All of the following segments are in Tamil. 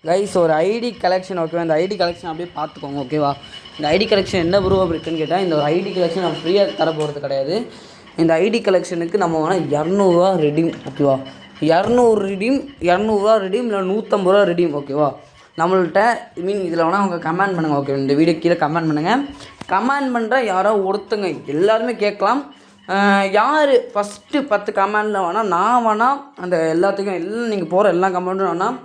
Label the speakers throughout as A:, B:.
A: கைஸ் ஒரு ஐடி கலெக்ஷன் ஓகேவா, இந்த ஐடி கலெக்ஷன் அப்படியே பார்த்துக்கோங்க ஓகேவா. இந்த ஐடி கலெக்ஷன் என்ன ப்ரோ அப்படி இருக்குன்னு கேட்டால், இந்த ஒரு ஐடி கலெக்ஷன் நம்ம ஃப்ரீயாக தர போகிறது கிடையாது. இந்த ஐடி கலெக்ஷனுக்கு நம்ம வேணால் 200 ரெடீம் ஓகேவா. 200 ரெடீம், 200 ரெடீம் இல்லை 150 ரெடீம் ஓகேவா. நம்மள்கிட்ட மீன் இதில் வேணால் அவங்க கமெண்ட் பண்ணுங்கள் ஓகே. இந்த வீடியோ கீழே கமெண்ட் பண்ணுங்கள். கமெண்ட் பண்ணுற யாரோ ஒருத்தங்க எல்லாருமே கேட்கலாம். யார் ஃபஸ்ட்டு 10 கமெண்டில் வேணால் நான் வேணால் அந்த எல்லாத்துக்கும் எல்லாம் நீங்கள் போகிற எல்லா கமெண்ட்டும் வேணால்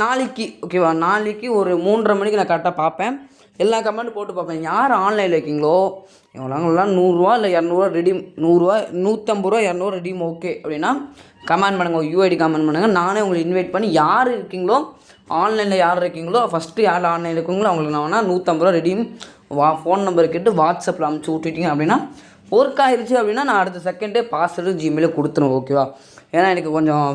A: நாளைக்கு ஓகேவா, நாளைக்கு ஒரு 3:30 மணிக்கு நான் கரெக்டாக பார்ப்பேன். எல்லா கமெண்ட்டும் போட்டு பார்ப்பேன். யார் ஆன்லைனில் இருக்கீங்களோ எவ்வளோங்களாம் 100 இல்லை 200 ரெடீம், 100 150 200 ரெடீம் ஓகே அப்படின்னா கமெண்ட் பண்ணுங்கள், யூஐடி கமெண்ட் பண்ணுங்கள். நானே உங்களை இன்வைட் பண்ணி யார் இருக்கீங்களோ ஆன்லைனில் யார் இருக்கீங்களோ ஃபஸ்ட்டு யார் ஆன்லைனில் இருக்கீங்களோ அவங்களுக்கு நான் வேணால் 150 ரெடீம் ஃபோன் நம்பர் கேட்டு வாட்ஸ்அப்பில் அனுப்பிச்சி விட்டுட்டீங்க அப்படின்னா ஒர்க் ஆகிடுச்சு அப்படின்னா நான் அடுத்த செகண்டே பாஸ்வேர்டு ஜிமெயிலில் கொடுத்துருவேன் ஓகேவா. ஏன்னா எனக்கு கொஞ்சம்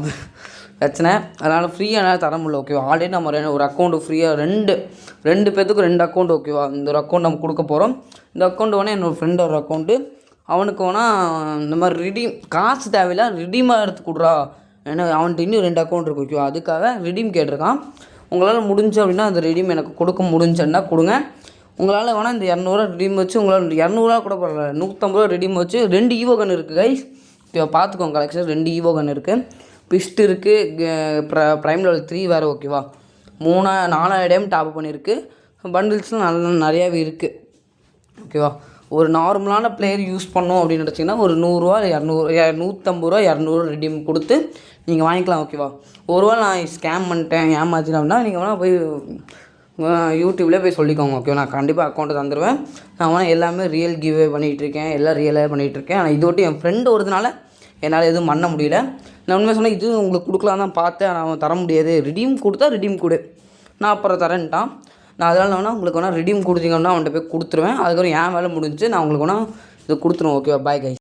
A: பிரச்சனை, அதனால் ஃப்ரீயாக என்னால் தர முடியல ஓகேவா. ஆல்ரெடி நம்ம ஒரு அக்கௌண்ட்டு ஃப்ரீயாக ரெண்டு பேர்த்துக்கும் 2 அக்கௌண்ட் ஓகேவா. இந்த ஒரு அக்கௌண்ட் நம்ம கொடுக்க போகிறோம். இந்த அக்கௌண்ட் வேணால் என்னோடய ஃப்ரெண்ட் ஒரு அக்கௌண்ட்டு, அவனுக்கு வேணால் இந்த மாதிரி ரிடீம் காசு தேவையில்லை ரிடீமாக எடுத்து கொடுறா, ஏன்னா அவன்கிட்ட இன்னும் 2 அக்கௌண்ட் இருக்கு ஓகேவா. அதுக்காக ரிடீம் கேட்டிருக்கான். உங்களால் முடிஞ்சு அப்படின்னா அந்த ரிடீம் எனக்கு கொடுக்க முடிஞ்சுன்னா கொடுங்க. உங்களால் வேணால் இந்த 200 ரெடீம் வச்சு உங்களால் 200 கூட பரவாயில்ல 150 ரெடீம் வச்சு 2 ஈவோ கன் இருக்குது கைஸ் ஓகேவா. பார்த்துக்கோங்க கலெக்ஷன் 2 ஈவோ கன் இருக்குது, பிஸ்ட் இருக்குது, ப்ரைம் லெவல் 3 வேறு ஓகேவா. 4 டைம் டாப் பண்ணியிருக்கு. பண்டில்ஸ்லாம் நிறையாவே இருக்குது ஓகேவா. ஒரு நார்மலான பிளேயர் யூஸ் பண்ணோம் அப்படின்னு நினச்சிங்கன்னா ஒரு 100 இல்லை 150 200 ரெடீம் கொடுத்து நீங்கள் வாங்கிக்கலாம் ஓகேவா. ஒருவேளை நான் ஸ்கேம் பண்ணிட்டேன் ஏமாற்றிட்டேன் அப்படின்னா நீங்கள் வேணால் போய் யூடியூப்லேயே போய் சொல்லிக்கோங்க ஓகேவா. நான் கண்டிப்பாக அக்கௌண்ட்டை தந்துடுவேன். நான் வேணால் எல்லாமே ரியல் கிவ்வே பண்ணிகிட்ருக்கேன், எல்லாம் ரியலாக பண்ணிகிட்ருக்கேன். ஆனால் இதோட்டு என் ஃப்ரெண்டு ஒருதுனால என்னால் எதுவும் பண்ண முடியல. நான் உண்மையாக சொன்னேன் இது உங்களுக்கு கொடுக்கலாம் தான் பார்த்தேன், நான் தர முடியாது, ரிடீம் கொடுத்தா ரிடீம் கொடு, நான் அப்புறம் தரேன்ட்டான். நான் அதனால் வேணால் உங்களுக்கு வேணால் ரிடீம் கொடுத்தீங்கன்னா அவன்கிட்ட போய் கொடுத்துருவேன். அதுக்கப்புறம் என் வேலை முடிஞ்சு நான் உங்களுக்கு வேணால் இது கொடுத்துருவேன் ஓகேவா. Bye guys.